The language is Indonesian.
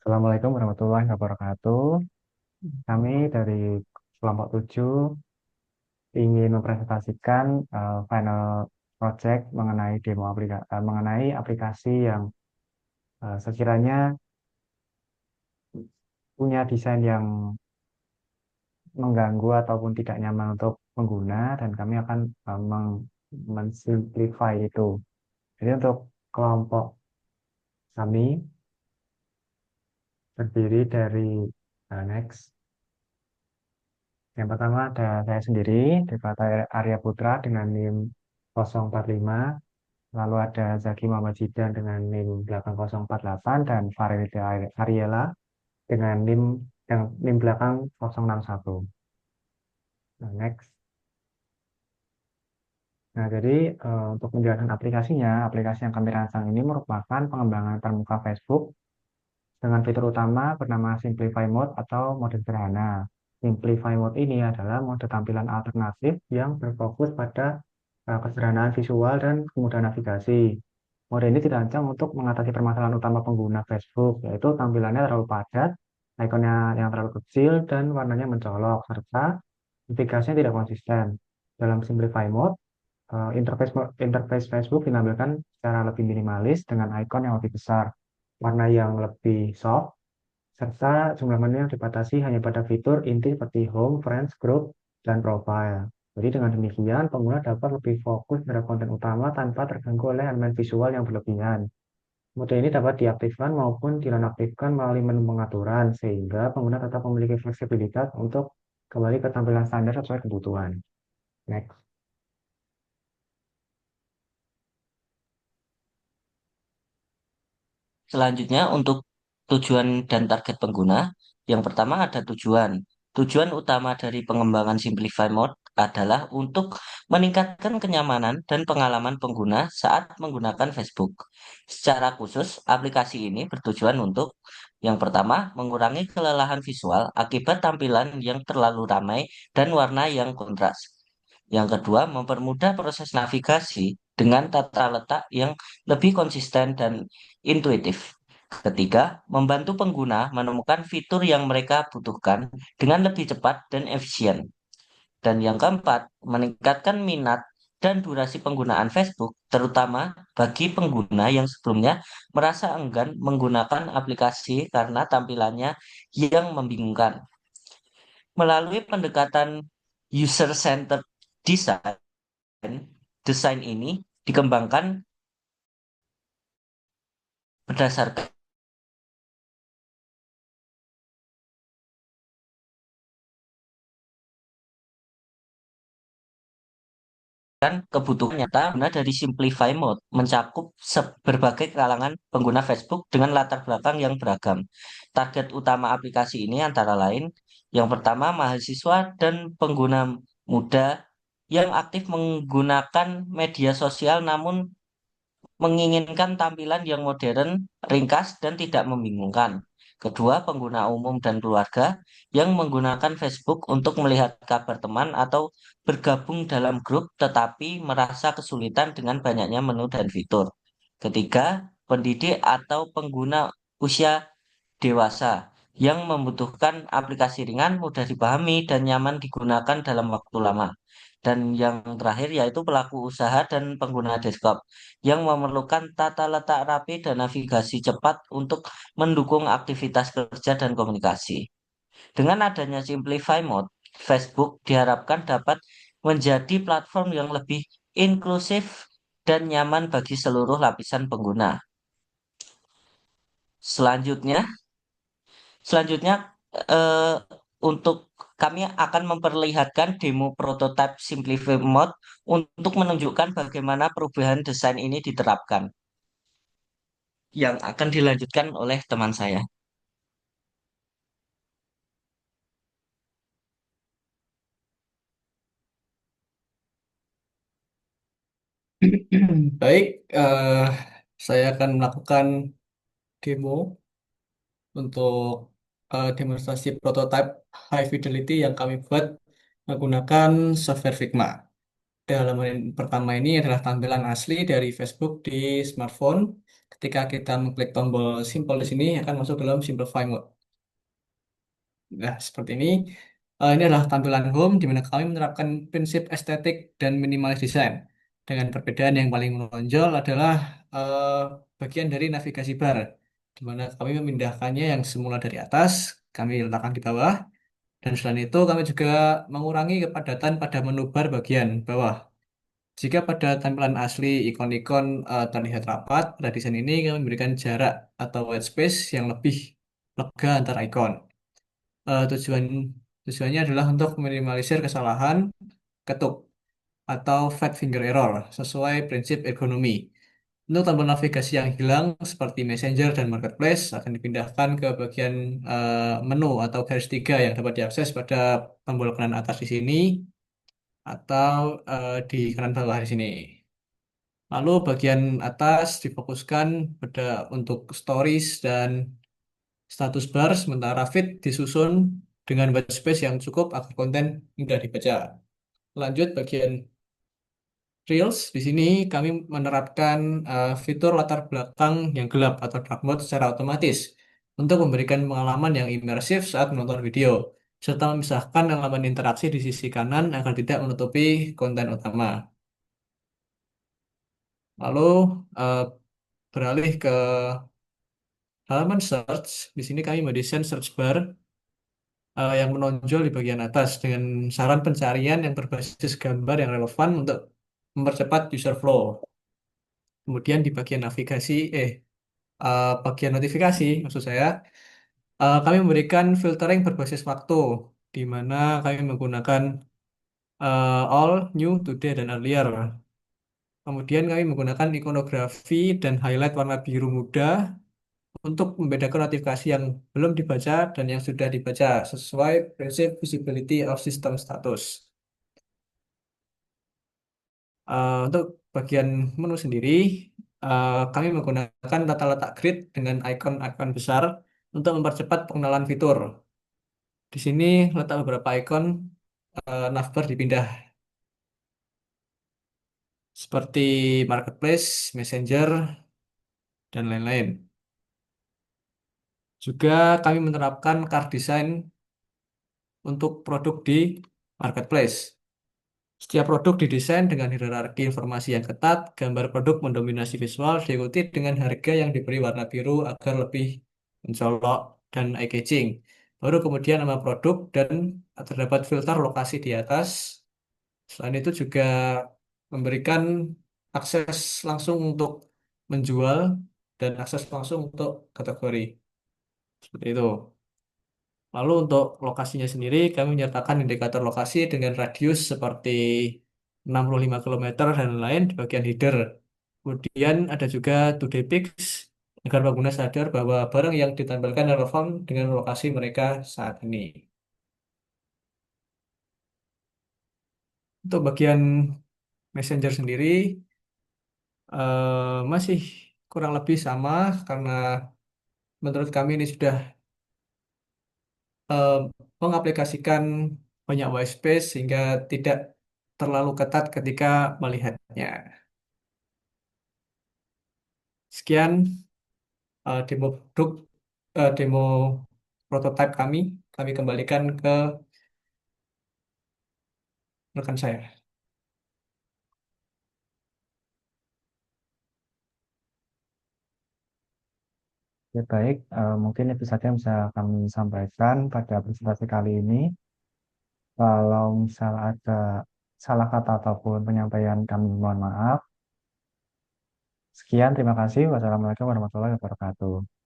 Assalamualaikum warahmatullahi wabarakatuh. Kami dari kelompok 7 ingin mempresentasikan final project mengenai mengenai aplikasi yang sekiranya punya desain yang mengganggu ataupun tidak nyaman untuk pengguna dan kami akan mensimplify itu. Jadi untuk kelompok kami terdiri dari next. Yang pertama ada saya sendiri, Devata Arya Putra dengan NIM 045, lalu ada Zaki Muhammad Zidan dengan NIM 8048, dan Farida Ariela dengan NIM belakang 061. Nah, next. Nah, jadi untuk menjelaskan aplikasinya, aplikasi yang kami rancang ini merupakan pengembangan permuka Facebook dengan fitur utama bernama Simplify Mode atau mode sederhana. Simplify Mode ini adalah mode tampilan alternatif yang berfokus pada kesederhanaan visual dan kemudahan navigasi. Mode ini dirancang untuk mengatasi permasalahan utama pengguna Facebook, yaitu tampilannya terlalu padat, ikonnya yang terlalu kecil, dan warnanya mencolok, serta navigasinya tidak konsisten. Dalam Simplify Mode, interface Facebook dinampilkan secara lebih minimalis dengan ikon yang lebih besar, warna yang lebih soft, serta jumlah menu yang dibatasi hanya pada fitur inti seperti Home, Friends, Group, dan Profile. Jadi dengan demikian, pengguna dapat lebih fokus pada konten utama tanpa terganggu oleh elemen visual yang berlebihan. Mode ini dapat diaktifkan maupun dinonaktifkan melalui menu pengaturan, sehingga pengguna tetap memiliki fleksibilitas untuk kembali ke tampilan standar sesuai kebutuhan. Next. Selanjutnya untuk tujuan dan target pengguna, yang pertama ada tujuan. Tujuan utama dari pengembangan Simplify Mode adalah untuk meningkatkan kenyamanan dan pengalaman pengguna saat menggunakan Facebook. Secara khusus, aplikasi ini bertujuan untuk yang pertama, mengurangi kelelahan visual akibat tampilan yang terlalu ramai dan warna yang kontras. Yang kedua, mempermudah proses navigasi dengan tata letak yang lebih konsisten dan intuitif. Ketiga, membantu pengguna menemukan fitur yang mereka butuhkan dengan lebih cepat dan efisien. Dan yang keempat, meningkatkan minat dan durasi penggunaan Facebook, terutama bagi pengguna yang sebelumnya merasa enggan menggunakan aplikasi karena tampilannya yang membingungkan. Melalui pendekatan user-centered design, desain ini dikembangkan berdasarkan kebutuhan nyata guna dari Simplify Mode mencakup berbagai kalangan pengguna Facebook dengan latar belakang yang beragam. Target utama aplikasi ini antara lain yang pertama mahasiswa dan pengguna muda yang aktif menggunakan media sosial namun menginginkan tampilan yang modern, ringkas, dan tidak membingungkan. Kedua, pengguna umum dan keluarga yang menggunakan Facebook untuk melihat kabar teman atau bergabung dalam grup tetapi merasa kesulitan dengan banyaknya menu dan fitur. Ketiga, pendidik atau pengguna usia dewasa yang membutuhkan aplikasi ringan, mudah dipahami, dan nyaman digunakan dalam waktu lama. Dan yang terakhir yaitu pelaku usaha dan pengguna desktop yang memerlukan tata letak rapi dan navigasi cepat untuk mendukung aktivitas kerja dan komunikasi. Dengan adanya Simplify Mode, Facebook diharapkan dapat menjadi platform yang lebih inklusif dan nyaman bagi seluruh lapisan pengguna. Selanjutnya, selanjutnya eh, untuk kami akan memperlihatkan demo prototipe Simplify Mode untuk menunjukkan bagaimana perubahan desain ini diterapkan, yang akan dilanjutkan oleh teman saya. Baik, saya akan melakukan demo untuk demonstrasi prototipe high fidelity yang kami buat menggunakan software Figma. Halaman pertama ini adalah tampilan asli dari Facebook di smartphone. ketika kita mengklik tombol simple di sini akan masuk dalam simplify mode. Nah, seperti ini. Ini adalah tampilan home di mana kami menerapkan prinsip estetik dan minimalis desain. Dengan perbedaan yang paling menonjol adalah eh, bagian dari navigasi bar, di mana kami memindahkannya yang semula dari atas, kami letakkan di bawah. Dan selain itu, kami juga mengurangi kepadatan pada menu bar bagian bawah. Jika pada tampilan asli ikon-ikon terlihat rapat, pada desain ini kami memberikan jarak atau white space yang lebih lega antar ikon. Eh, tujuan Tujuannya adalah untuk meminimalisir kesalahan ketuk atau fat finger error sesuai prinsip ergonomi. Untuk tombol navigasi yang hilang seperti Messenger dan Marketplace akan dipindahkan ke bagian menu atau garis tiga yang dapat diakses pada tombol kanan atas di sini atau di kanan bawah di sini. Lalu bagian atas difokuskan pada untuk stories dan status bar, sementara feed disusun dengan white space yang cukup agar konten mudah dibaca. Lanjut bagian Reels, di sini kami menerapkan fitur latar belakang yang gelap atau dark mode secara otomatis untuk memberikan pengalaman yang imersif saat menonton video, serta memisahkan elemen interaksi di sisi kanan agar tidak menutupi konten utama. Lalu eh, beralih ke halaman search, di sini kami mendesain search bar yang menonjol di bagian atas dengan saran pencarian yang berbasis gambar yang relevan untuk mempercepat user flow. Kemudian di bagian bagian notifikasi, maksud saya, kami memberikan filtering berbasis waktu, di mana kami menggunakan all, new, today, dan earlier. Kemudian kami menggunakan ikonografi dan highlight warna biru muda untuk membedakan notifikasi yang belum dibaca dan yang sudah dibaca sesuai prinsip visibility of system status. Untuk bagian menu sendiri, kami menggunakan tata letak grid dengan ikon-ikon besar untuk mempercepat pengenalan fitur. Di sini letak beberapa ikon navbar dipindah seperti Marketplace, Messenger, dan lain-lain. Juga kami menerapkan card design untuk produk di Marketplace. Setiap produk didesain dengan hierarki informasi yang ketat, gambar produk mendominasi visual, diikuti dengan harga yang diberi warna biru agar lebih mencolok dan eye-catching. Baru kemudian nama produk dan terdapat filter lokasi di atas. Selain itu juga memberikan akses langsung untuk menjual dan akses langsung untuk kategori. Seperti itu. Lalu untuk lokasinya sendiri, kami menyertakan indikator lokasi dengan radius seperti 65 km dan lain-lain di bagian header. Kemudian ada juga today pics agar pengguna sadar bahwa barang yang ditampilkan relevan dengan lokasi mereka saat ini. Untuk bagian Messenger sendiri masih kurang lebih sama karena menurut kami ini sudah eh, mengaplikasikan banyak white space sehingga tidak terlalu ketat ketika melihatnya. Sekian demo produk, demo prototipe kami. Kami kembalikan ke rekan saya. Ya baik, mungkin itu saja yang bisa kami sampaikan pada presentasi kali ini. Kalau misal ada salah kata ataupun penyampaian kami mohon maaf. Sekian, terima kasih. Wassalamualaikum warahmatullahi wabarakatuh.